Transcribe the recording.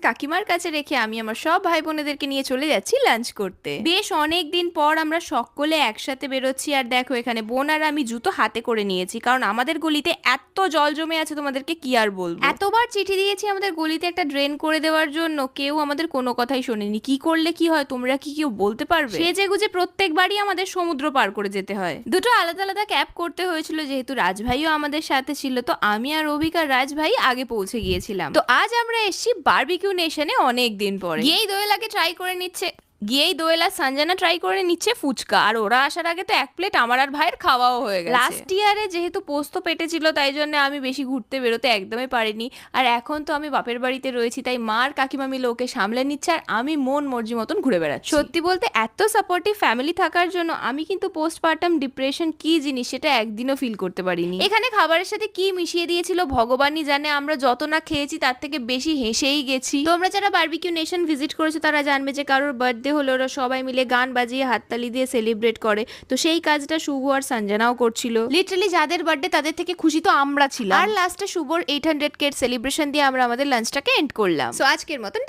কাকিমার কাছে রেখে আমি আমার সব ভাই বোনেদেরকে নিয়ে চলে যাচ্ছি লাঞ্চ করতে। বেশ অনেক দিন পর আমরা সকলে একসাথে বেরোচ্ছি। আর দেখো এখানে বোন আর আমি জুতো হাতে করে নিয়েছি, কারণ আমাদের গলিতে এত জল জমে আছে, তোমাদেরকে কি আর বলবো। এতবার চিঠি দিয়েছি আমাদের গলিতে একটা ড্রেন করে দেওয়ার জন্য, কেউ আমাদের কোনো কথাই শোনেনি। কি করলে কি হয় তোমরা কি কেউ বলতে পারবে? সেজে গুজে প্রত্যেকবারই আমাদের সমুদ্র পার করে যেতে হয়। দুটো আলাদা আলাদা ক্যাব করতে হয়েছিল, যেহেতু রাজভাইও আমাদের সাথে ছিল। তো আমি আর অভিকা রাজভাই আগে পৌঁছে গিয়েছিলাম। তো আজ আমরা এসেছি বারবিকিউ নেশনে অনেক দিন পরে। গিয়েই দোয়েলা সঞ্জনা ট্রাই করে নিচ্ছে ফুচকা, আর ওরা আসার আগে তো এক প্লেট আমার আর ভাইয়ের খাওয়াও হয়ে গেছে। লাস্ট ইয়ারে যেহেতু পোস্ত পেটে ছিল, তাই জন্য আমি বেশি ঘুরতে বেরোতে একদমই পারিনি। আর এখন তো আমি বাপের বাড়িতে রয়েছি, তাই মা আর কাকিমা মিলে ওকে সামলে নিচ্ছে, আর আমি মন মর্জি মতন ঘুরে বেড়াচ্ছি। সত্যি বলতে এত সাপোর্টিভ ফ্যামিলি থাকার জন্য আমি কিন্তু পোস্টপার্টাম ডিপ্রেশন কি জিনিস সেটা একদিনও ফিল করতে পারিনি। এখানে খাবারের সাথে কি মিশিয়ে দিয়েছিল ভগবানই জানে। আমরা যত না খেয়েছি তার থেকে বেশি হেসেই গেছি। তোমরা যারা বারবিকিউ নেশন ভিজিট করেছো তারা জানবে যে কারোর বার্থডে হলে ওরা সবাই মিলে গান বাজিয়ে হাততালি দিয়ে সেলিব্রেট করে। তো সেই কাজটা শুভ আর সঞ্জনাও করছিল। লিটারালি যাদের বার্থডে তাদের থেকে খুশি তো আমরা ছিলাম। আর লাস্টে শুভর 800 কে সেলিব্রেশন দিয়ে আমরা আমাদের লাঞ্চটাকে এন্ড করলাম। সো আজকের মতন